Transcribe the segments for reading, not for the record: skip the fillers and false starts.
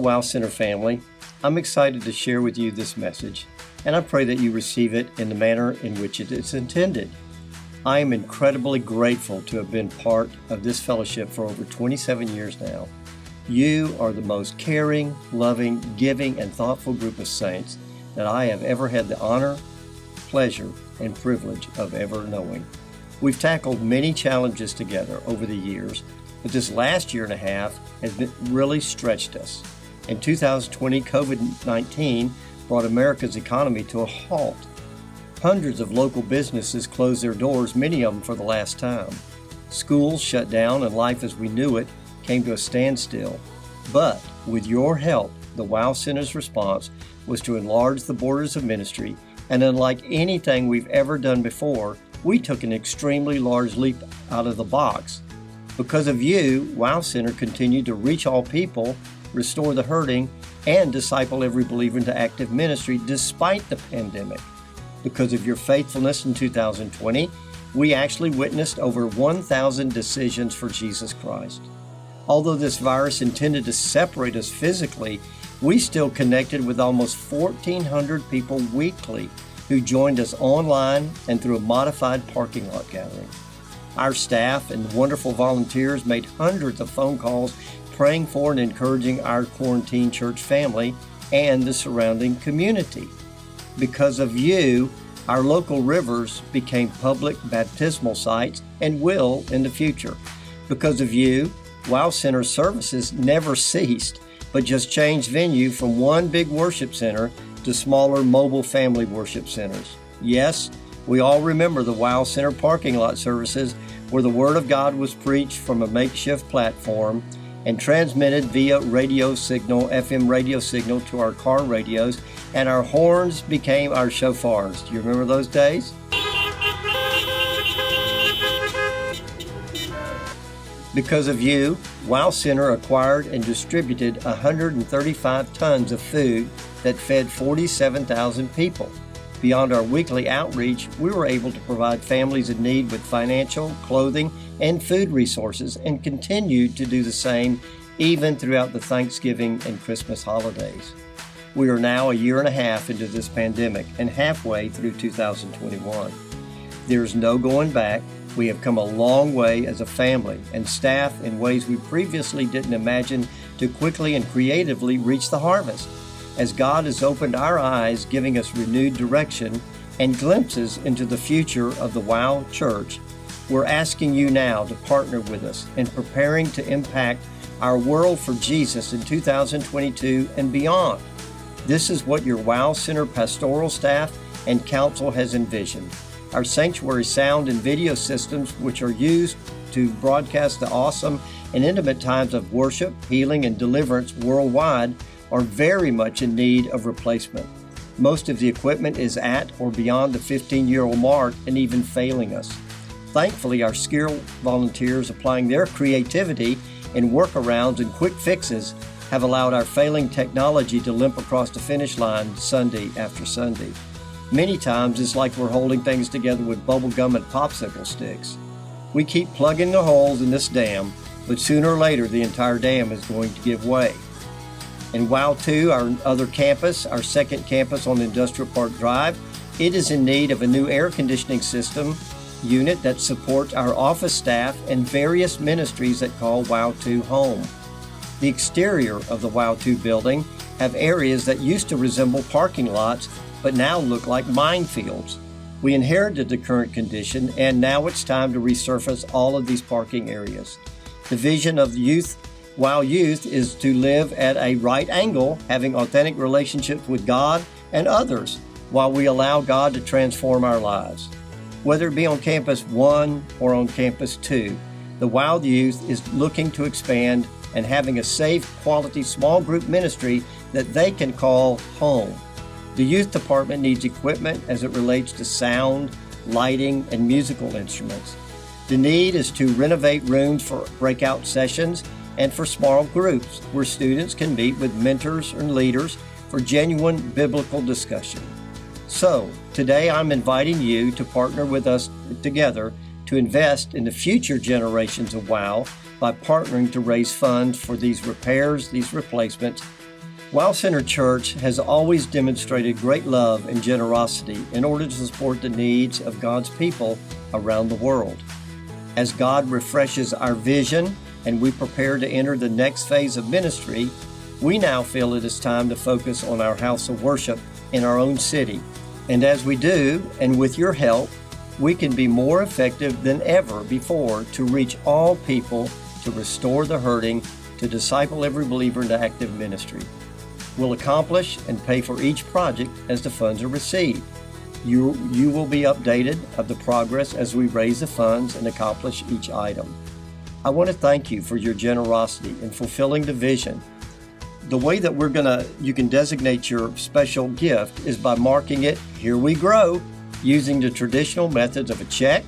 Wow Center family. I'm excited to share with you this message, and I pray that you receive it in the manner in which it is intended. I am incredibly grateful to have been part of this fellowship for over 27 years now. You are the most caring, loving, giving, and thoughtful group of saints that I have ever had the honor, pleasure, and privilege of ever knowing. We've tackled many challenges together over the years, but this last year and a half has really stretched us. In 2020, COVID-19 brought America's economy to a halt. Hundreds of local businesses closed their doors, many of them for the last time. Schools shut down and life as we knew it came to a standstill. But with your help, the Wow Center's response was to enlarge the borders of ministry, and unlike anything we've ever done before, we took an extremely large leap out of the box. Because of you, Wow Center continued to reach all people, restore the hurting, and disciple every believer into active ministry despite the pandemic. Because of your faithfulness in 2020, we actually witnessed over 1,000 decisions for Jesus Christ. Although this virus intended to separate us physically, we still connected with almost 1,400 people weekly who joined us online and through a modified parking lot gathering. Our staff and wonderful volunteers made hundreds of phone calls praying for and encouraging our quarantine church family and the surrounding community. Because of you, our local rivers became public baptismal sites and will in the future. Because of you, Wow Center services never ceased, but just changed venue from one big worship center to smaller mobile family worship centers. Yes, we all remember the Wow Center parking lot services where the Word of God was preached from a makeshift platform and transmitted via radio signal, FM radio signal to our car radios, and our horns became our shofars. Do you remember those days? Because of you, Wow Center acquired and distributed 135 tons of food that fed 47,000 people. Beyond our weekly outreach, we were able to provide families in need with financial, clothing, and food resources, and continued to do the same even throughout the Thanksgiving and Christmas holidays. We are now a year and a half into this pandemic and halfway through 2021. There's no going back. We have come a long way as a family and staff in ways we previously didn't imagine to quickly and creatively reach the harvest. As God has opened our eyes, giving us renewed direction and glimpses into the future of the Wow Church, we're asking you now to partner with us in preparing to impact our world for Jesus in 2022 and beyond. This is what your Wow Center pastoral staff and council has envisioned. Our sanctuary sound and video systems, which are used to broadcast the awesome and intimate times of worship, healing, and deliverance worldwide, are very much in need of replacement. Most of the equipment is at or beyond the 15-year-old mark and even failing us. Thankfully, our skilled volunteers applying their creativity and workarounds and quick fixes have allowed our failing technology to limp across the finish line Sunday after Sunday. Many times it's like we're holding things together with bubble gum and popsicle sticks. We keep plugging the holes in this dam, but sooner or later the entire dam is going to give way. And Wow 2, our other campus, our second campus on Industrial Park Drive, it is in need of a new air conditioning system unit that supports our office staff and various ministries that call Wow 2 home. The exterior of the Wow 2 building have areas that used to resemble parking lots, but now look like minefields. We inherited the current condition, and now it's time to resurface all of these parking areas. The vision of Wow Youth is to live at a right angle, having authentic relationships with God and others, while we allow God to transform our lives. Whether it be on Campus 1 or on Campus 2, the Wow Youth is looking to expand and having a safe, quality, small group ministry that they can call home. The youth department needs equipment as it relates to sound, lighting, and musical instruments. The need is to renovate rooms for breakout sessions and for small groups where students can meet with mentors and leaders for genuine biblical discussion. So, today I'm inviting you to partner with us together to invest in the future generations of WOW by partnering to raise funds for these repairs, these replacements, Wow Center Church has always demonstrated great love and generosity in order to support the needs of God's people around the world. As God refreshes our vision and we prepare to enter the next phase of ministry, we now feel it is time to focus on our house of worship in our own city. And as we do, and with your help, we can be more effective than ever before to reach all people, to restore the hurting, to disciple every believer into active ministry. We'll accomplish and pay for each project as the funds are received. You will be updated of the progress as we raise the funds and accomplish each item. I want to thank you for your generosity in fulfilling the vision. The way that you can designate your special gift is by marking it "Here We Grow" using the traditional methods of a check,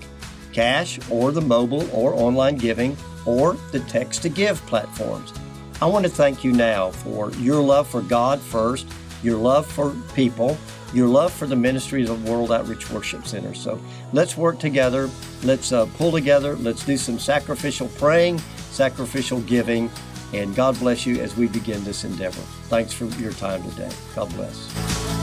cash, or the mobile or online giving, or the text to give platforms. I want to thank you now for your love for God first, your love for people, your love for the ministries of World Outreach Worship Center. So let's work together. Let's pull together. Let's do some sacrificial praying, sacrificial giving, and God bless you as we begin this endeavor. Thanks for your time today. God bless.